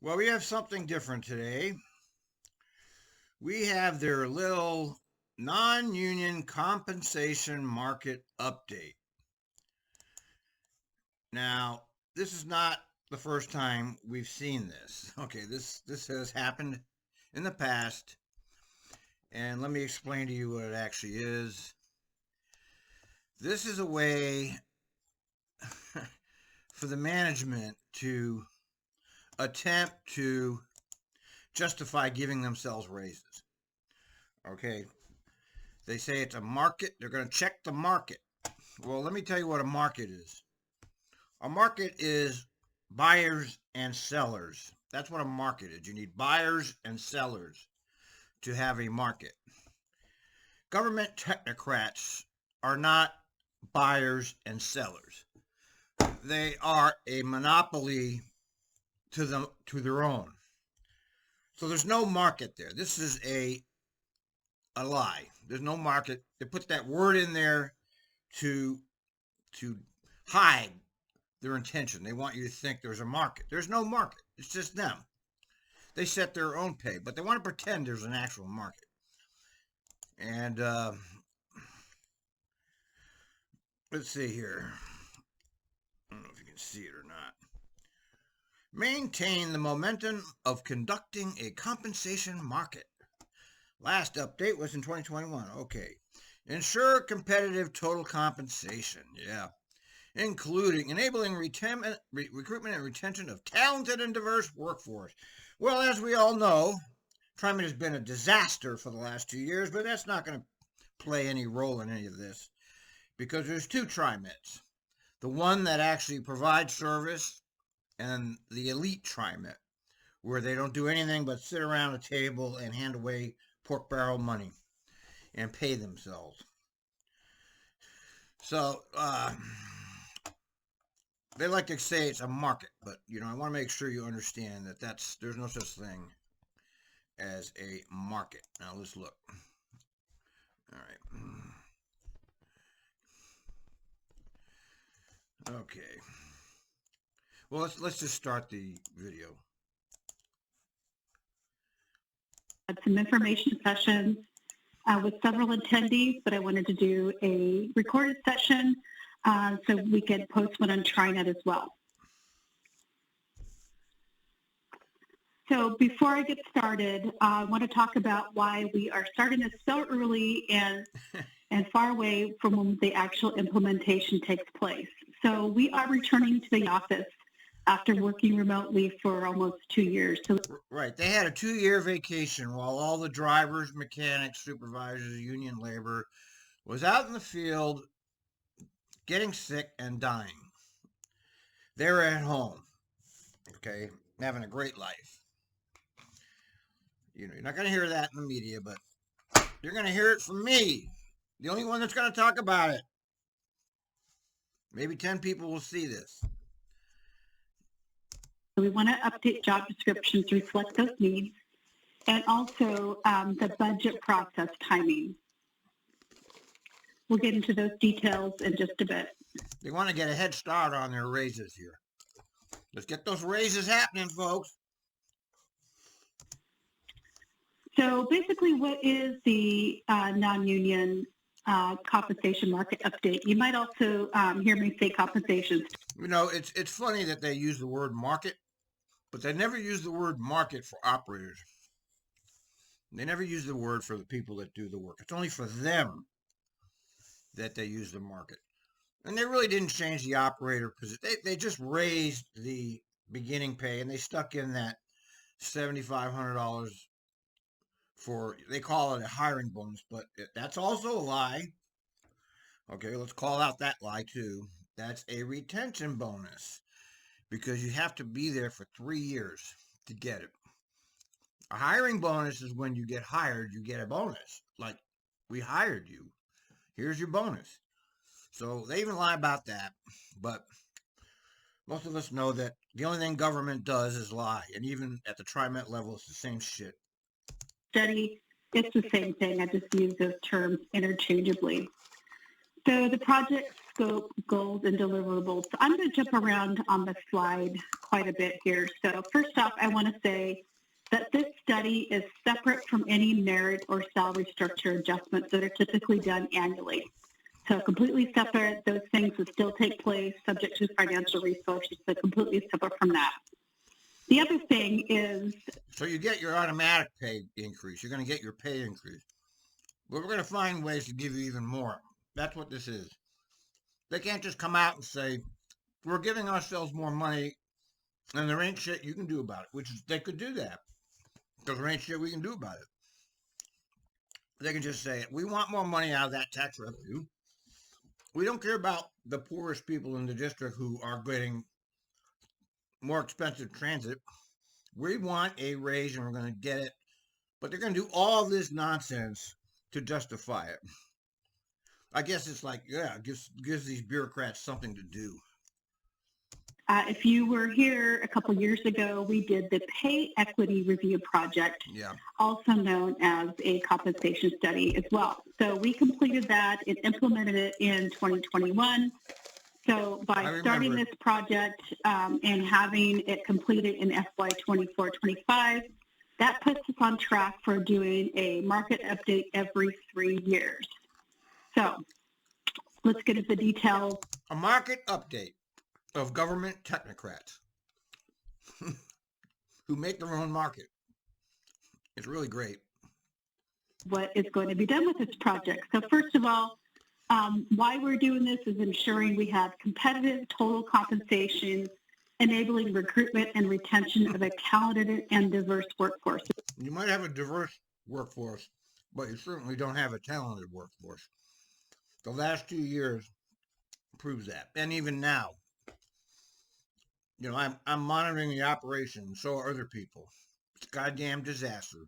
Well, we have something different today. We have their little non union compensation market update. Now, this is not the first time we've seen this. Okay, this has happened in the past, and let me explain to you what it actually is. This is a way for the management to attempt to justify giving themselves raises. Okay, they say it's a market, they're going to check the market. Well, let me tell you what a market is. A market is buyers and sellers. That's what a market is. You need buyers and sellers to have a market. Government technocrats are not buyers and sellers. They are a monopoly to their own. So there's no market there. This is a lie. There's no market. They put that word in there to hide their intention. They want you to think there's a market. There's no market. It's just them. They set their own pay, but they want to pretend there's an actual market. And let's see here. I don't know if you can see it or not. Maintain the momentum of conducting a compensation market. Last update was in 2021. Okay. Ensure competitive total compensation. Yeah. Including enabling recruitment and retention of talented and diverse workforce. Well, as we all know, TriMet has been a disaster for the last 2 years, but that's not going to play any role in any of this because there's two TriMets. The one that actually provides service and the elite TriMet, where they don't do anything but sit around a table and hand away pork barrel money and pay themselves. So, they like to say it's a market, but I want to make sure you understand that there's no such thing as a market. Now let's look. All right. Okay. Well, let's just start the video. Had some information sessions with several attendees, but I wanted to do a recorded session so we could post one on TriMet as well. So before I get started, I want to talk about why we are starting this so early and far away from when the actual implementation takes place. So we are returning to the office after working remotely for almost 2 years. So right. They had a 2-year vacation while all the drivers, mechanics, supervisors, union labor was out in the field getting sick and dying. They were at home, okay, having a great life. You're not going to hear that in the media, but you're going to hear it from me, the only one that's going to talk about it. Maybe 10 people will see this. We want to update job descriptions to reflect those needs and also the budget process timing. We'll get into those details in just a bit. They want to get a head start on their raises here. Let's get those raises happening, folks. So basically, what is the non-union compensation market update? You might also hear me say compensation. It's funny that they use the word market, but they never use the word market for operators. They never use the word for the people that do the work. It's only for them that they use the market. And they really didn't change the operator position. They just raised the beginning pay and they stuck in that $7,500 for, they call it a hiring bonus, but that's also a lie. Okay, let's call out that lie too. That's a retention bonus because you have to be there for 3 years to get it. A hiring bonus is when you get hired, you get a bonus. Like, we hired you. Here's your bonus. So they even lie about that. But most of us know that the only thing government does is lie. And even at the TriMet level, it's the same shit. Study, it's the same thing. I just use those terms interchangeably. So the project scope, goals, and deliverables. So I'm going to jump around on the slide quite a bit here. So first off, I want to say that this study is separate from any merit or salary structure adjustments that are typically done annually. So completely separate, those things would still take place subject to financial resources, but completely separate from that. The other thing is... So you get your automatic pay increase. You're going to get your pay increase. But we're going to find ways to give you even more. That's what this is. They can't just come out and say, we're giving ourselves more money and there ain't shit you can do about it, which is, they could do that because there ain't shit we can do about it. They can just say, we want more money out of that tax revenue. We don't care about the poorest people in the district who are getting more expensive transit. We want a raise and we're going to get it. But they're going to do all this nonsense to justify it. I guess it's like, yeah, it gives these bureaucrats something to do. If you were here a couple years ago, we did the Pay Equity Review Project, also known as a compensation study as well. So we completed that and implemented it in 2021. So by starting this project and having it completed in FY 24-25, that puts us on track for doing a market update every 3 years. So let's get into the details. A market update of government technocrats who make their own market. It's really great. What is going to be done with this project? So first of all, why we're doing this is ensuring we have competitive total compensation, enabling recruitment and retention of a talented and diverse workforce. You might have a diverse workforce, but you certainly don't have a talented workforce. The last 2 years proves that. And even now, you know, I'm monitoring the operation, so are other people. It's a goddamn disaster.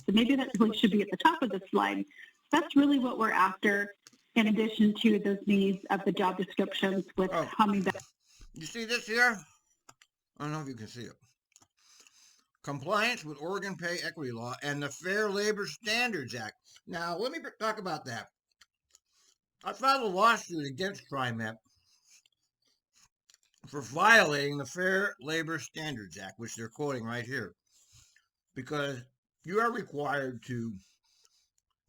So maybe that really should be at the top of the slide. That's really what we're after, in addition to those needs of the job descriptions with coming back. You see this here? I don't know if you can see it. Compliance with Oregon Pay Equity Law and the Fair Labor Standards Act. Now, let me talk about that. I filed a lawsuit against TriMet for violating the Fair Labor Standards Act, which they're quoting right here, because you are required to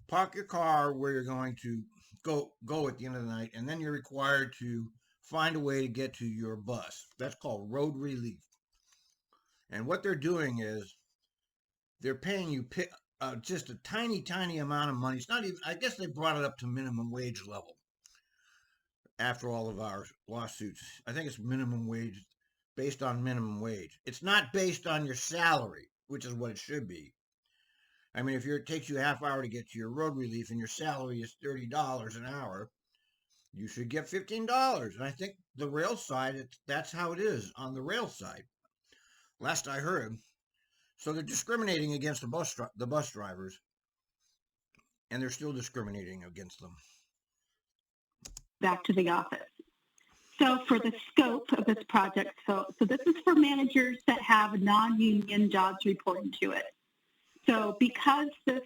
park your car where you're going to go at the end of the night, and then you're required to find a way to get to your bus. That's called road relief. And what they're doing is they're paying you just a tiny, tiny amount of money. It's not even, I guess they brought it up to minimum wage level after all of our lawsuits. I think it's minimum wage, based on minimum wage. It's not based on your salary, which is what it should be. I mean, if it takes you a half hour to get to your road relief and your salary is $30 an hour, you should get $15. And I think the rail side, that's how it is on the rail side. Last I heard. So they're discriminating against the bus drivers, and they're still discriminating against them. Back to the office. So for the scope of this project, so this is for managers that have non-union jobs reporting to it. So because this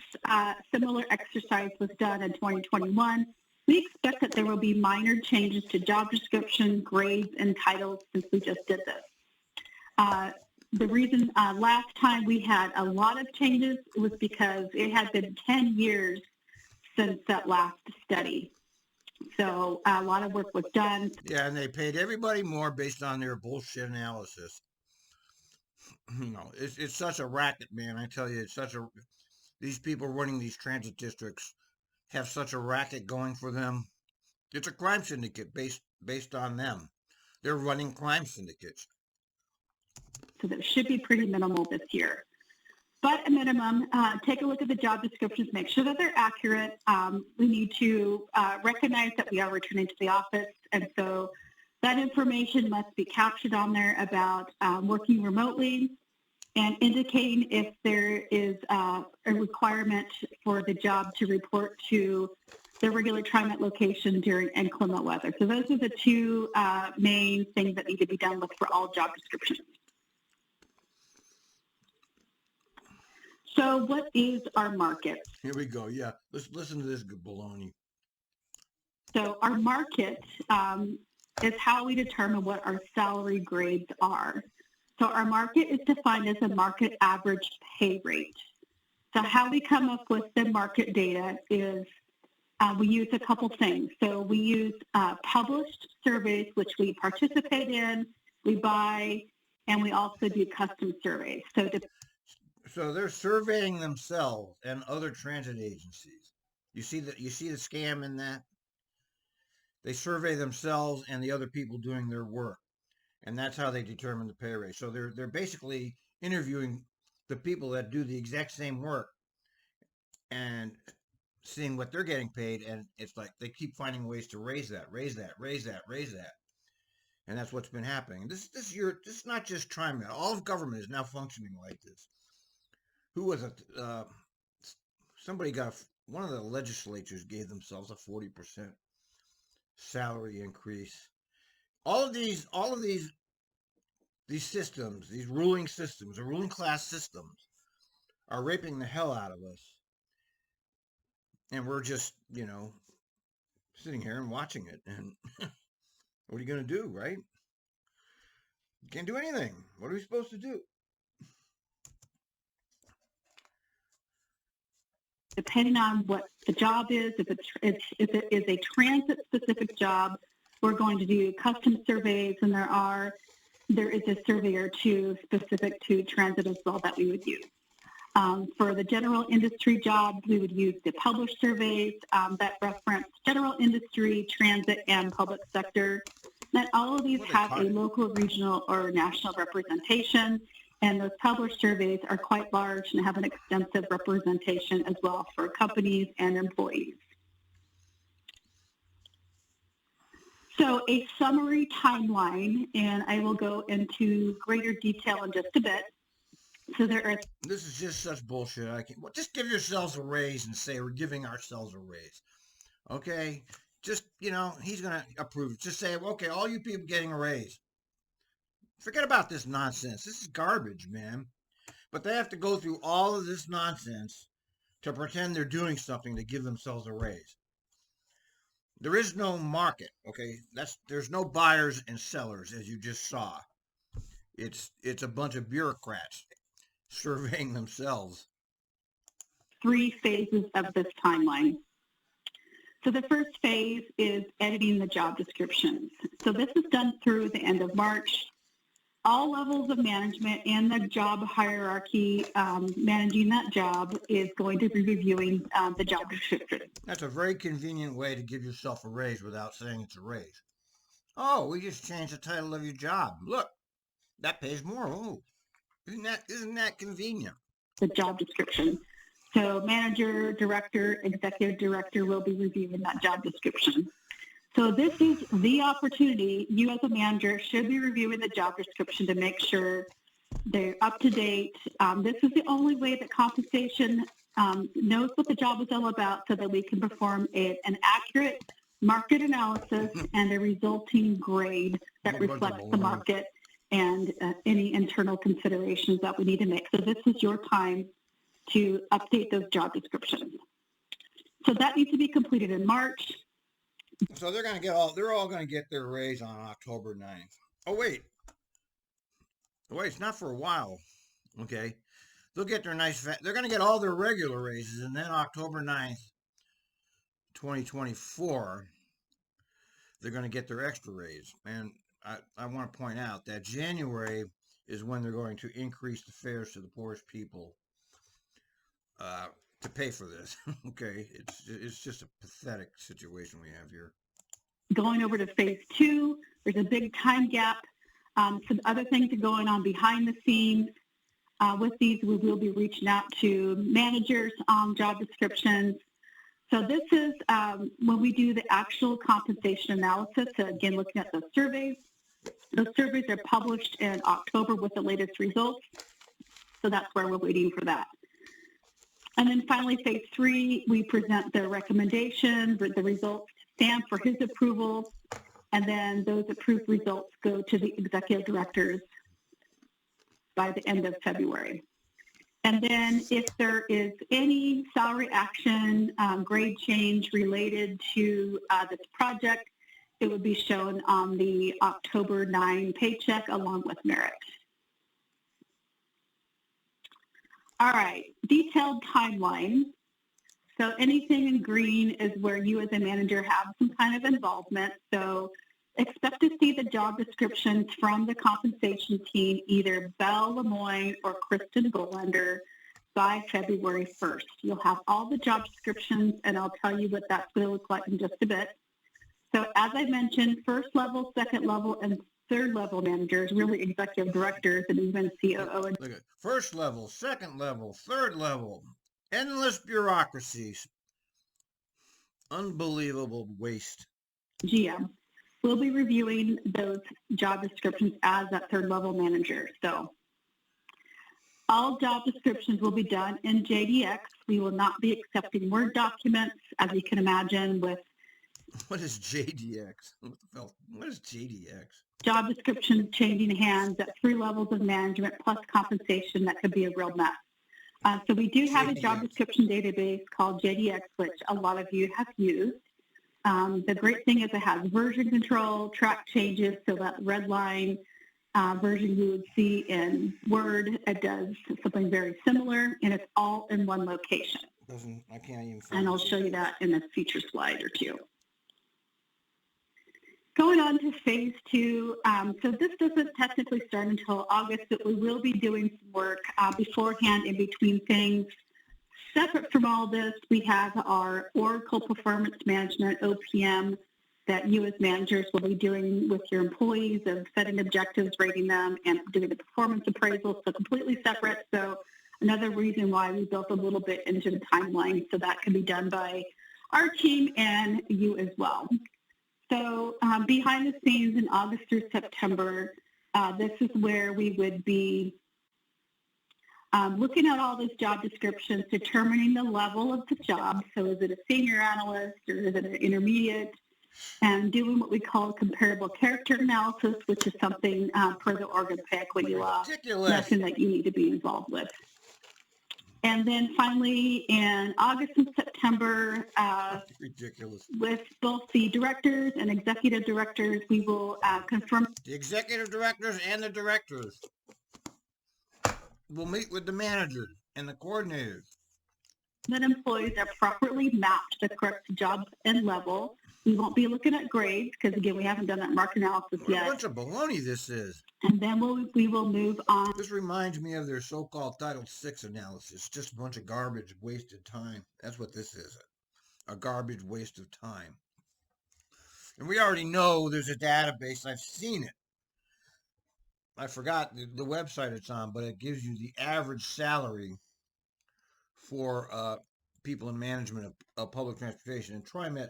similar exercise was done in 2021, we expect that there will be minor changes to job description, grades, and titles since we just did this. The reason last time we had a lot of changes was because it had been 10 years since that last study. So a lot of work was done. Yeah, and they paid everybody more based on their bullshit analysis. You know, it's such a racket, man. I tell you, these people running these transit districts have such a racket going for them. It's a crime syndicate based on them. They're running crime syndicates. So that should be pretty minimal this year. But at minimum, take a look at the job descriptions, make sure that they're accurate. We need to recognize that we are returning to the office, and so that information must be captured on there about working remotely and indicating if there is a requirement for the job to report to the regular TriMet location during inclement weather. So those are the two main things that need to be done for all job descriptions. So what is our market? Here we go. Yeah, let's listen to this baloney. So our market is how we determine what our salary grades are. So our market is defined as a market average pay rate. So how we come up with the market data is we use a couple things. So we use published surveys, which we participate in, we buy, and we also do custom surveys. So they're surveying themselves and other transit agencies. You see the scam in that? They survey themselves and the other people doing their work, and that's how they determine the pay rate. So they're basically interviewing the people that do the exact same work and seeing what they're getting paid, and it's like they keep finding ways to raise that, and that's what's been happening. This is not just TriMet. All of government is now functioning like this. Who was it? Somebody one of the legislatures gave themselves a 40% salary increase. All of these systems, these ruling systems, the ruling class systems, are raping the hell out of us, and we're just sitting here and watching it. And what are you going to do, right? You can't do anything. What are we supposed to do? Depending on what the job is, if it is a transit specific job, we're going to do custom surveys, and there is a survey or two specific to transit as well that we would use. For the general industry jobs, we would use the published surveys that reference general industry, transit, and public sector. And all of these have a local, regional, or national representation, and those published surveys are quite large and have an extensive representation as well for companies and employees. So a summary timeline, and I will go into greater detail in just a bit. So This is just such bullshit. Just give yourselves a raise and say we're giving ourselves a raise. Okay? Just, he's going to approve it. Just say, okay, all you people getting a raise. Forget about this nonsense. This is garbage, man. But they have to go through all of this nonsense to pretend they're doing something to give themselves a raise. There is no market, okay? There's no buyers and sellers, as you just saw. It's a bunch of bureaucrats surveying themselves. 3 phases of this timeline. So the first phase is editing the job descriptions. So this is done through the end of March. All levels of management and the job hierarchy managing that job is going to be reviewing the job description. That's a very convenient way to give yourself a raise without saying it's a raise. Oh, we just changed the title of your job. Look, that pays more. Oh, isn't that convenient? The job description. So manager, director, executive director will be reviewing that job description. So this is the opportunity. You as a manager should be reviewing the job description to make sure they're up to date. This is the only way that compensation knows what the job is all about so that we can perform an accurate market analysis and a resulting grade that reflects the market and any internal considerations that we need to make. So this is your time to update those job descriptions. So that needs to be completed in March. So they're all going to get their raise on October 9th. Oh, wait, it's not for a while. Okay. They'll get their they're going to get all their regular raises, and then October 9th, 2024, they're going to get their extra raise. And I want to point out that January is when they're going to increase the fares to the poorest people to pay for this. Okay, it's just a pathetic situation we have here. Going over to phase 2, there's a big time gap. Some other things are going on behind the scenes. With these, we will be reaching out to managers on job descriptions. So this is when we do the actual compensation analysis. So again, looking at those surveys. Those surveys are published in October with the latest results. So that's where we're waiting for that. And then finally, phase 3, we present the recommendation, the results stand for his approval, and then those approved results go to the executive directors by the end of February. And then if there is any salary action, grade change related to this project, it would be shown on the October 9 paycheck along with merit. All right, detailed timeline. So anything in green is where you as a manager have some kind of involvement. So expect to see the job descriptions from the compensation team, either Belle Lemoyne or Kristen Golander, by February 1st. You'll have all the job descriptions, and I'll tell you what that's going to look like in just a bit. So as I mentioned, first level, second level, and third level managers, really executive directors, and even COO. Look at first level, second level, third level, endless bureaucracies, unbelievable waste. GM. We'll be reviewing those job descriptions as that third level manager. So all job descriptions will be done in JDX. We will not be accepting Word documents, as you can imagine, with what is JDX? What is JDX? Job descriptions changing hands at 3 levels of management plus compensation. That could be a real mess. So we do have a job description database called JDX, which a lot of you have used. The great thing is it has version control, track changes, so that red line version you would see in Word, it does something very similar, and it's all in one location. I can't even find and I'll show you that in a future slide or two. Going on to phase 2, so this doesn't technically start until August, but we will be doing some work beforehand in between things. Separate from all this, we have our Oracle Performance Management, OPM, that you as managers will be doing with your employees of setting objectives, rating them, and doing the performance appraisal, so completely separate. So another reason why we built a little bit into the timeline, so that can be done by our team and you as well. So behind the scenes in August through September, this is where we would be looking at all those job descriptions, determining the level of the job. So is it a senior analyst or is it an intermediate? And doing what we call comparable character analysis, which is something per the Oregon PEC lesson that you need to be involved with. And then finally, in August and September, with both the directors and executive directors, we will confirm. The executive directors and the directors will meet with the managers and the coordinators. That employees are properly mapped to the correct job and level. We won't be looking at grades because, again, we haven't done that market analysis yet. What a bunch of baloney this is. And then we will move on. This reminds me of their so-called Title VI analysis. Just a bunch of garbage, wasted time. That's what this is, a garbage waste of time. And we already know there's a database. I've seen it. I forgot the website it's on, but it gives you the average salary for people in management of public transportation. And TriMet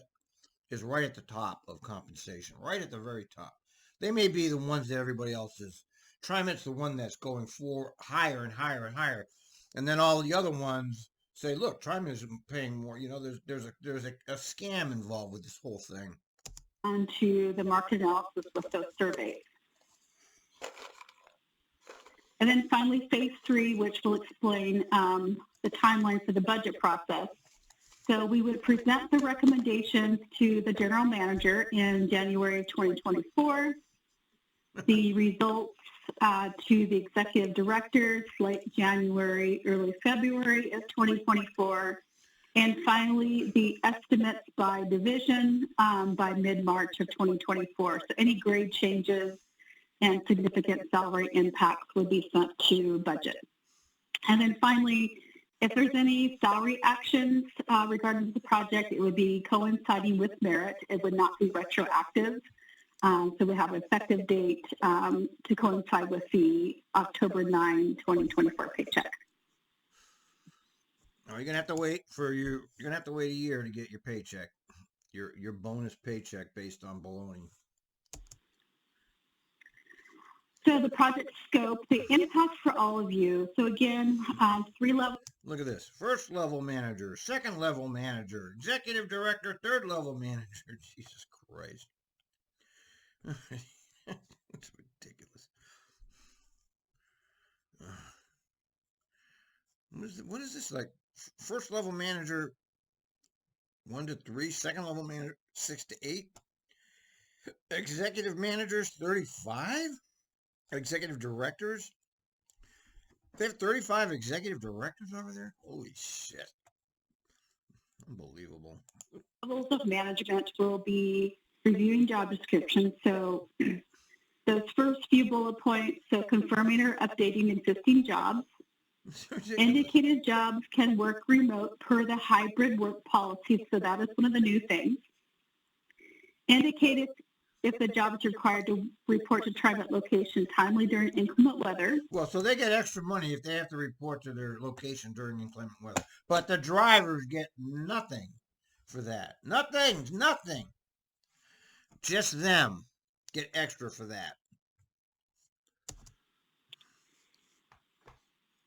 is right at the top of compensation, right at the very top. They may be the ones that everybody else is. TriMet's the one that's going for higher and higher and higher. And then all the other ones say, look, TriMet is paying more. You know, there's a scam involved with this whole thing. Onto the market analysis with those surveys. And then finally, phase 3, which will explain the timeline for the budget process. So we would present the recommendations to the general manager in January of 2024, the results to the executive directors late January, early February of 2024, and finally the estimates by division by mid-March of 2024. So any grade changes and significant salary impacts would be sent to budget. And then finally, if there's any salary actions regarding the project, it would be coinciding with merit. It would not be retroactive. So we have an effective date to coincide with the October 9, 2024 paycheck. Now you're gonna have to wait you're gonna have to wait a year to get your paycheck, your bonus paycheck based on baloney. So the project scope, the impact for all of you. So again, 3 levels. Look at this. First level manager, second level manager, executive director, third level manager. Jesus Christ. It's ridiculous. What is this like? First level manager 1 to 3, second level manager 6 to 8. Executive managers, 35? Executive directors? They have 35 executive directors over there? Holy shit. Unbelievable. Levels of management will be reviewing job descriptions. So those first few bullet points, so confirming or updating existing jobs. Indicated jobs can work remote per the hybrid work policy, so that is one of the new things. Indicated if the job is required to report to TriMet location timely during inclement weather. Well, so they get extra money if they have to report to their location during inclement weather. But the drivers get nothing for that. Nothing. Just them get extra for that.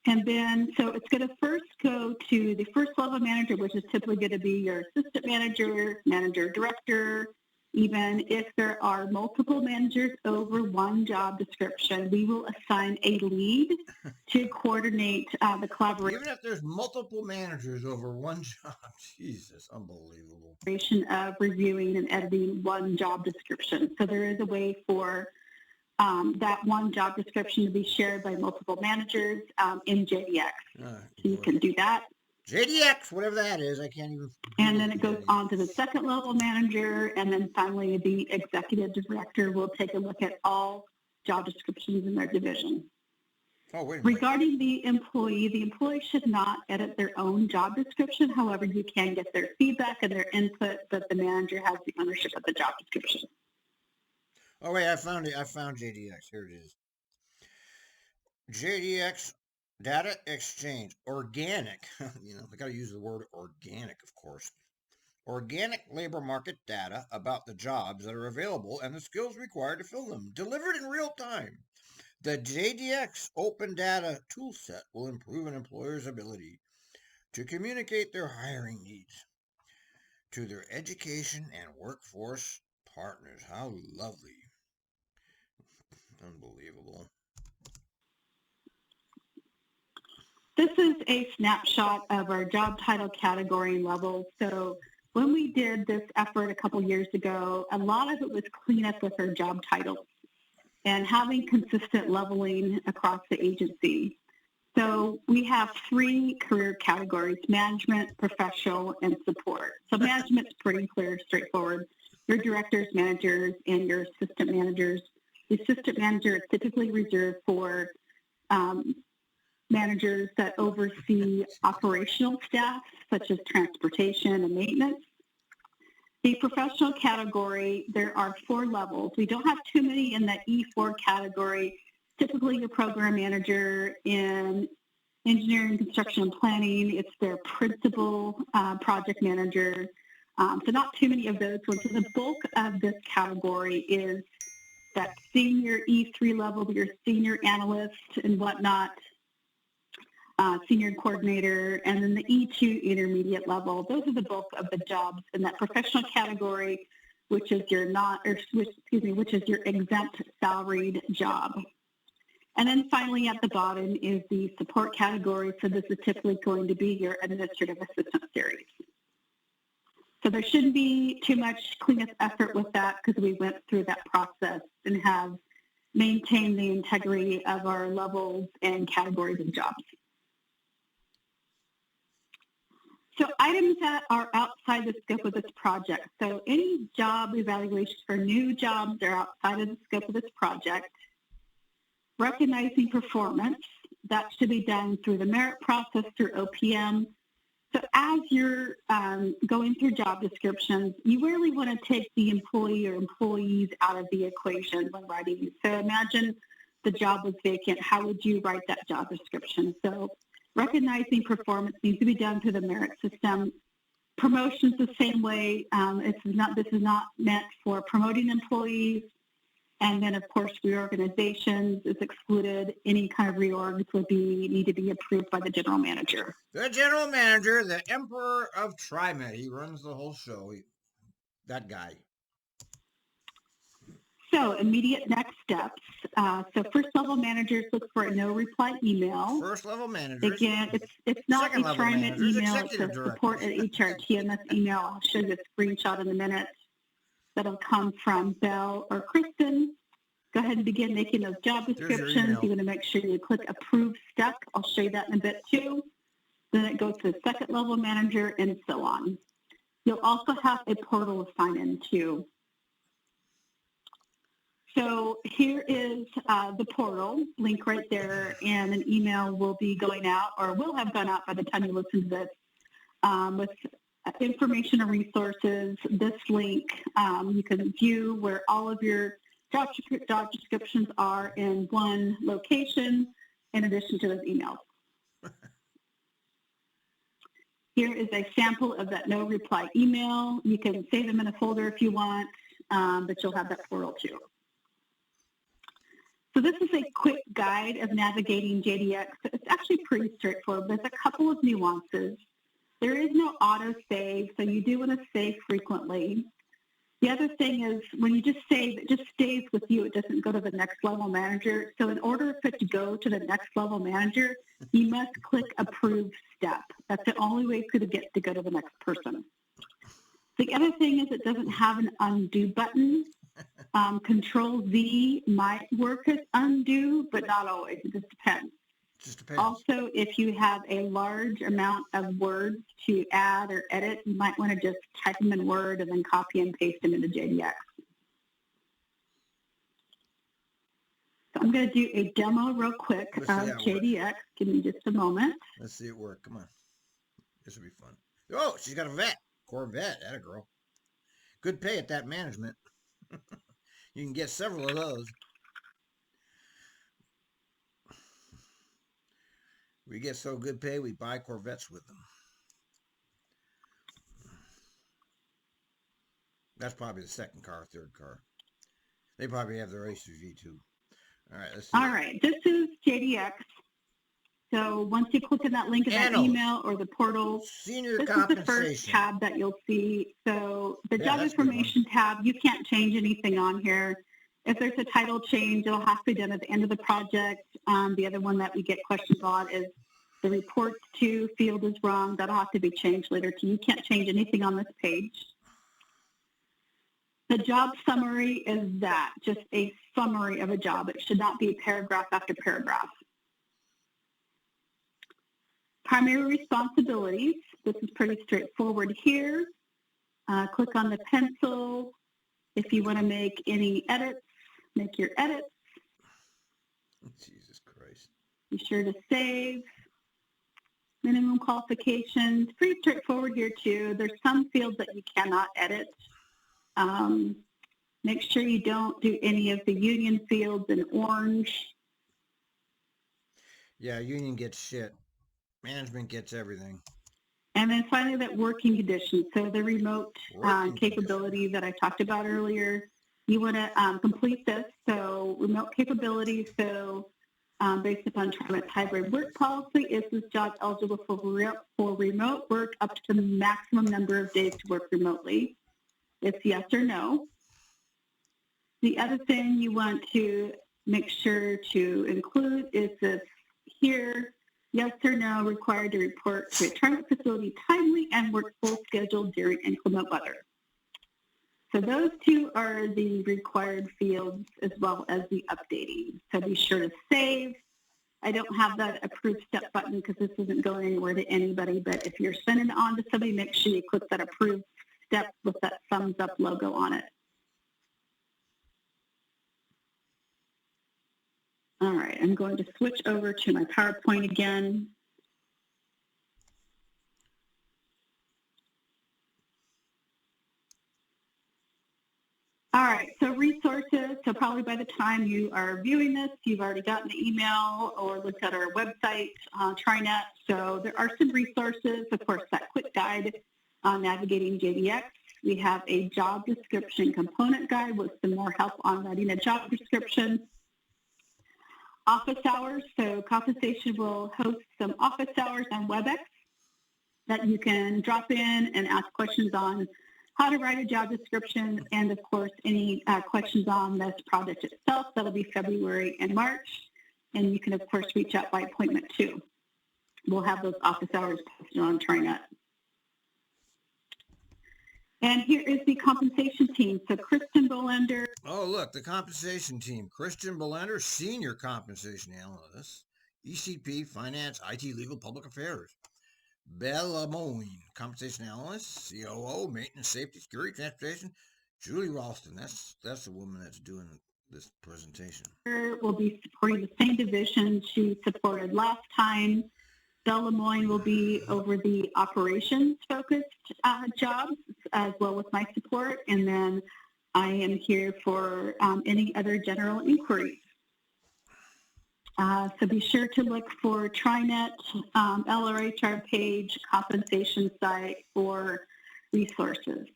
And then, so it's going to first go to the first level manager, which is typically going to be your assistant manager, manager, director. Even if there are multiple managers over one job description, we will assign a lead to coordinate the collaboration. Even if there's multiple managers over one job, Jesus, unbelievable. Of reviewing and editing one job description. So there is a way for that one job description to be shared by multiple managers in JDX. So you can do that. JDX, whatever that is, I can't even. And then it goes on to the second level manager, and then finally the executive director will take a look at all job descriptions in their division. Oh, wait a minute. Regarding the employee should not edit their own job description. However, you can get their feedback and their input, but the manager has the ownership of the job description. Oh, wait, I found it. I found JDX. Here it is. JDX Data Exchange. Organic. You know, I got to use the word organic, of course. Organic labor market data about the jobs that are available and the skills required to fill them, delivered in real time. The JDX Open Data Toolset will improve an employer's ability to communicate their hiring needs to their education and workforce partners. How lovely. Unbelievable. This is a snapshot of our job title category levels. So when we did this effort a couple years ago, a lot of it was clean up with our job titles and having consistent leveling across the agency. So we have 3 career categories: management, professional, and support. So management's pretty clear, straightforward. Your directors, managers, and your assistant managers. The assistant manager is typically reserved for managers that oversee operational staff, such as transportation and maintenance. The professional category, there are 4 levels. We don't have too many in that E4 category. Typically, your program manager in engineering, construction, and planning, it's their principal project manager. So not too many of those ones. So the bulk of this category is that senior E3 level, your senior analyst and whatnot, senior coordinator, and then the E2 intermediate level. Those are the bulk of the jobs in that professional category, which is your which is your exempt salaried job. And then finally at the bottom is the support category. So this is typically going to be your administrative assistant series. So there shouldn't be too much cleanup effort with that because we went through that process and have maintained the integrity of our levels and categories of jobs. So items that are outside the scope of this project. So any job evaluations for new jobs are outside of the scope of this project. Recognizing performance, that should be done through the merit process through OPM. So as you're going through job descriptions, you really want to take the employee or employees out of the equation when writing. So imagine the job was vacant. How would you write that job description? So recognizing performance needs to be done through the merit system. Promotions the same way. This is not meant for promoting employees. And then, of course, reorganizations is excluded. Any kind of reorgs need to be approved by the general manager. The general manager, the emperor of TriMet. He runs the whole show. That guy. So immediate next steps. So first level managers look for a no reply email. First level managers. Again, it's not a TriMet email. It's a support at HRTMS email. I'll show you a screenshot in a minute. That'll come from Belle or Kristen. Go ahead and begin making those job descriptions. You're going to make sure you click approve step. I'll show you that in a bit too. Then it goes to the second level manager and so on. You'll also have a portal to sign into. So here is the portal link right there, and an email will be going out, or will have gone out by the time you listen to this, with information and resources. This link you can view where all of your job descriptions are in one location, in addition to those emails. Here is a sample of that no reply email. You can save them in a folder if you want, but you'll have that portal too. So this is a quick guide of navigating JDX. It's actually pretty straightforward. There's a couple of nuances. There is no auto save, so you do want to save frequently. The other thing is when you just save, it just stays with you. It doesn't go to the next level manager. So in order for it to go to the next level manager, you must click approve step. That's the only way for it to go to the next person. The other thing is it doesn't have an undo button. Control Z might work as undo, but not always. It just depends. Also, if you have a large amount of words to add or edit, you might want to just type them in Word and then copy and paste them into JDX. So I'm going to do a demo real quick of JDX. Give me just a moment. Let's see it work. Come on. This will be fun. Oh, she's got a vet. Corvette. That a girl. Good pay at that management. You can get several of those. We get so good pay, we buy Corvettes with them. That's probably the second car, third car. They probably have their HUV too. All right, let's see. All right, this is JDX. So once you click on that link in that email or the portal, Senior this compensation. is the first tab that you'll see. So the job information tab, you can't change anything on here. If there's a title change, it'll have to be done at the end of the project. The other one that we get questions on is the reports to field is wrong. That'll have to be changed later too. You can't change anything on this page. The job summary is that, just a summary of a job. It should not be paragraph after paragraph. Primary responsibilities. This is pretty straightforward here. Click on the pencil. If you want to make any edits, make your edits. Jesus Christ. Be sure to save. Minimum qualifications. Pretty straightforward here too. There's some fields that you cannot edit. Make sure you don't do any of the union fields in orange. Yeah, union gets shit. Management gets everything. And then finally, that working conditions. So the remote capability that I talked about earlier, you want to complete this. So remote capability. So based upon TriMet's hybrid work policy, is this job eligible for remote work up to the maximum number of days to work remotely? It's yes or no. The other thing you want to make sure to include is this here. Yes or no, required to report to a TriMet facility timely and work full schedule during inclement weather. So those two are the required fields as well as the updating. So be sure to save. I don't have that approve step button because this isn't going anywhere to anybody, but if you're sending it on to somebody, make sure you click that approve step with that thumbs up logo on it. All right, I'm going to switch over to my PowerPoint again. All right, so resources. So probably by the time you are viewing this, you've already gotten the email or looked at our website, TriNet. So there are some resources. Of course, that quick guide on navigating JDX. We have a job description component guide with some more help on writing a job description. Office hours, so compensation will host some office hours on WebEx that you can drop in and ask questions on how to write a job description, and of course any questions on this project itself. That'll be February and March, and you can of course reach out by appointment too. We'll have those office hours posted on TriNet. And here is the compensation team. So Kristen Bolender. Oh, look, the compensation team. Christian Bolender, Senior Compensation Analyst. ECP, Finance, IT, Legal, Public Affairs. Bella Moyne, Compensation Analyst. COO, Maintenance, Safety, Security, Transportation. Julie Ralston, that's the woman that's doing this presentation. Will be supporting the same division she supported last time. Bella Moyne will be over the operations-focused jobs, as well as my support, and then I am here for any other general inquiries. So be sure to look for TriMet, LRHR page, compensation site, or resources.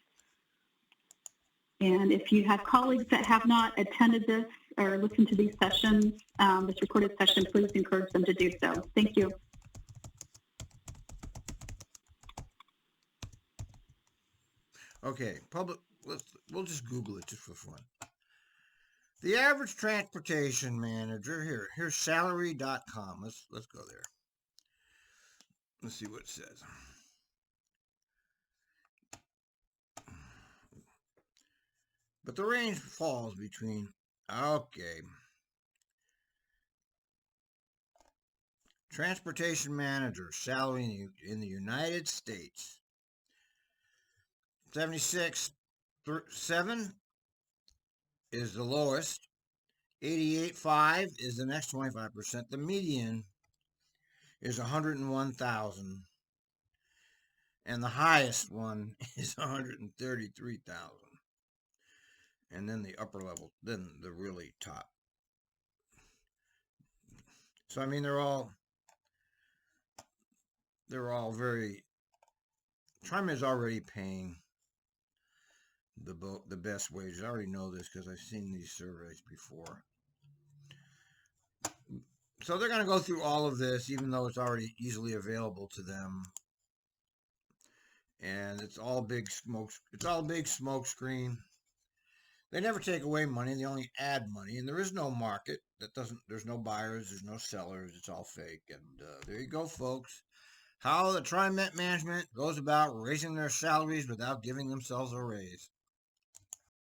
And if you have colleagues that have not attended this or listened to these sessions, this recorded session, please encourage them to do so. Thank you. Okay, we'll just Google it just for fun. The average transportation manager, here's salary.com. Let's go there. Let's see what it says. But the range falls between, okay. Transportation manager salary in the United States. 76.7 is the lowest. 88.5 is the next 25%. The median is 101,000. And the highest one is 133,000. And then the upper level, then the really top. So I mean they're all very. TriMet is already paying the best wages. I already know this because I've seen these surveys before. So they're going to go through all of this, even though it's already easily available to them. And it's all big smoke. It's all big smoke screen. They never take away money. They only add money, and there is no market. There's no buyers. There's no sellers. It's all fake. And there you go, folks. How the TriMet management goes about raising their salaries without giving themselves a raise.